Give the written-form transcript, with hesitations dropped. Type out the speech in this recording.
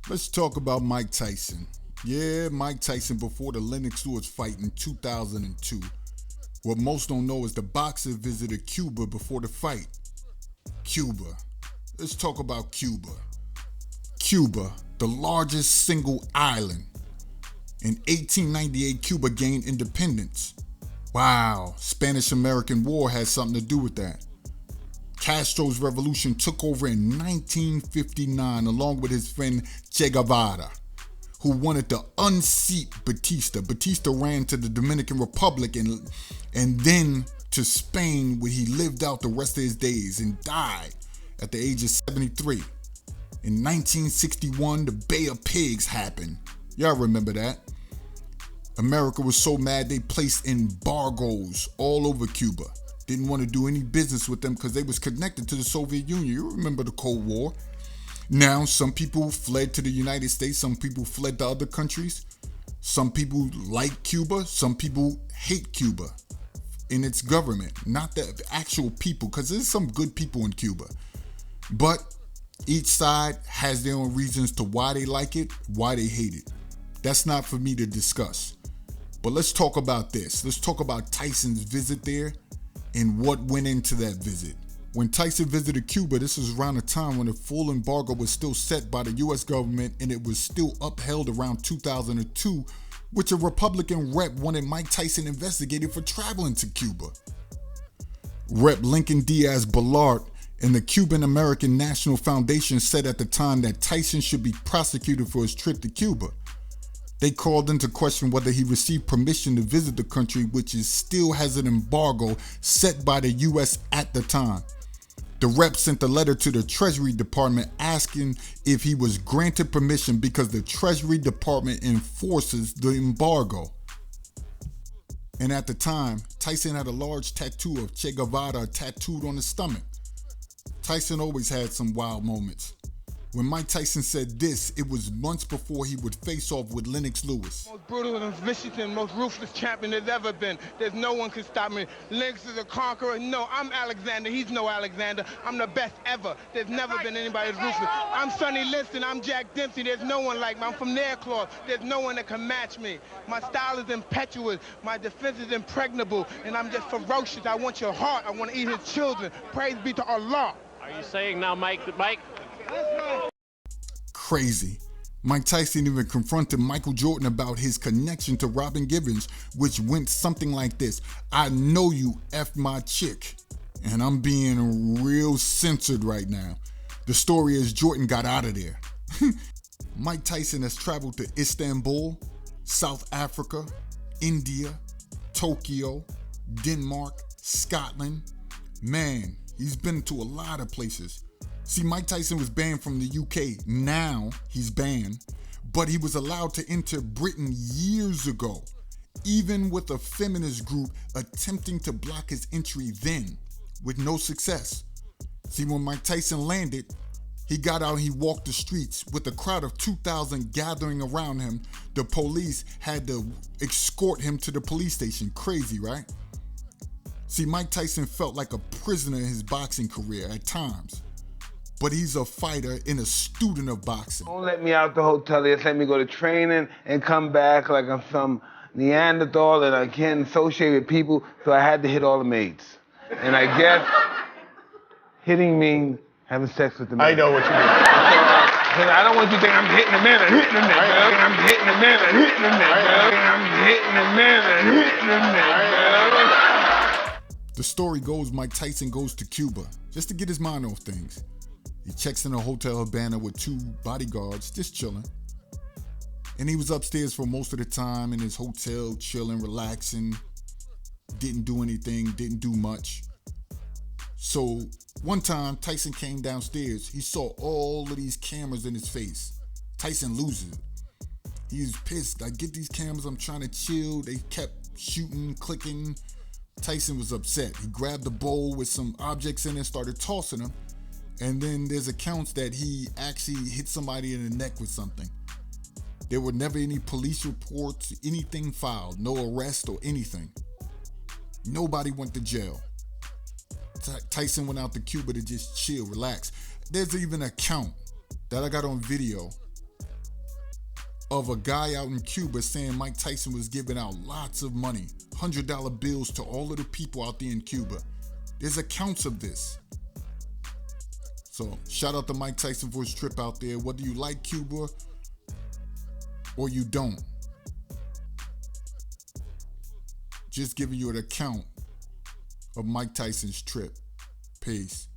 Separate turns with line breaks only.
Let's talk about Mike Tyson. Yeah, Mike Tyson before the Lennox Lewis fight in 2002. What most don't know is the boxer visited Cuba before the fight. Cuba. Let's talk about Cuba. Cuba, the largest single island. In 1898, Cuba gained independence. Wow, Spanish-American War had something to do with that. Castro's revolution took over in 1959 along with his friend Che Guevara, who wanted to unseat Batista. Batista ran to the Dominican Republic and then to Spain, where he lived out the rest of his days and died at the age of 73. In 1961, the Bay of Pigs happened. Y'all remember that? America was so mad they placed embargoes all over Cuba. Didn't want to do any business with them because they was connected to the Soviet Union. You remember the Cold War. Now, some people fled to the United States. Some people fled to other countries. Some people like Cuba. Some people hate Cuba in its government. Not the actual people, because there's some good people in Cuba. But each side has their own reasons to why they like it, why they hate it. That's not for me to discuss. But let's talk about this. Let's talk about Tyson's visit there and what went into that visit. When Tyson visited Cuba, this was around the time when the full embargo was still set by the U.S. government and it was still upheld around 2002, which a Republican rep wanted Mike Tyson investigated for traveling to Cuba. Rep Lincoln Diaz Balart and the Cuban American National Foundation said at the time that Tyson should be prosecuted for his trip to Cuba. They called into question whether he received permission to visit the country, which still has an embargo set by the U.S. at the time. The rep sent a letter to the Treasury Department asking if he was granted permission because the Treasury Department enforces the embargo. And at the time, Tyson had a large tattoo of Che Guevara tattooed on his stomach. Tyson always had some wild moments. When Mike Tyson said this, it was months before he would face off with Lennox Lewis.
Most brutal and vicious and most ruthless champion there's ever been. There's no one can stop me. Lennox is a conqueror. No, I'm Alexander. He's no Alexander. I'm the best ever. There's never been anybody as ruthless. I'm Sonny Liston. I'm Jack Dempsey. There's no one like me. I'm from Nairclaw. There's no one that can match me. My style is impetuous. My defense is impregnable. And I'm just ferocious. I want your heart. I want to eat his children. Praise be to Allah.
Are you saying now, Mike?
Crazy. Mike Tyson even confronted Michael Jordan about his connection to Robin Givens, which went something like this. I know you effed my chick. And I'm being real censored right now. The story is Jordan got out of there. Mike Tyson has traveled to Istanbul, South Africa, India, Tokyo, Denmark, Scotland. Man, he's been to a lot of places. See, Mike Tyson was banned from the UK. Now he's banned, but he was allowed to enter Britain years ago, even with a feminist group attempting to block his entry then, with no success. See, when Mike Tyson landed, he got out and he walked the streets with a crowd of 2,000 gathering around him. The police had to escort him to the police station. Crazy, right? See, Mike Tyson felt like a prisoner in his boxing career at times. But he's a fighter and a student of boxing.
Don't let me out the hotel, just let me go to training and come back like I'm some Neanderthal and I can't associate with people, so I had to hit all the maids. And I guess hitting means having sex with the men.
I know what you mean.
Because I don't want you to think I'm hitting the men and hitting the men. I'm hitting the men and hitting the men. I'm hitting the men and hitting the men.
The story goes Mike Tyson goes to Cuba just to get his mind off things. He checks in a Hotel Havana with 2 bodyguards, just chilling. And he was upstairs for most of the time in his hotel, chilling, relaxing. Didn't do anything, didn't do much. So one time, Tyson came downstairs. He saw all of these cameras in his face. Tyson loses it. He was pissed. I get these cameras, I'm trying to chill. They kept shooting, clicking. Tyson was upset. He grabbed a bowl with some objects in it and started tossing them. And then there's accounts that he actually hit somebody in the neck with something. There were never any police reports, anything filed, no arrest or anything. Nobody went to jail. Tyson went out to Cuba to just chill, relax. There's even an account that I got on video of a guy out in Cuba saying Mike Tyson was giving out lots of money, $100 bills to all of the people out there in Cuba. There's accounts of this. So shout out to Mike Tyson for his trip out there. Whether you like Cuba or you don't, just giving you an account of Mike Tyson's trip. Peace.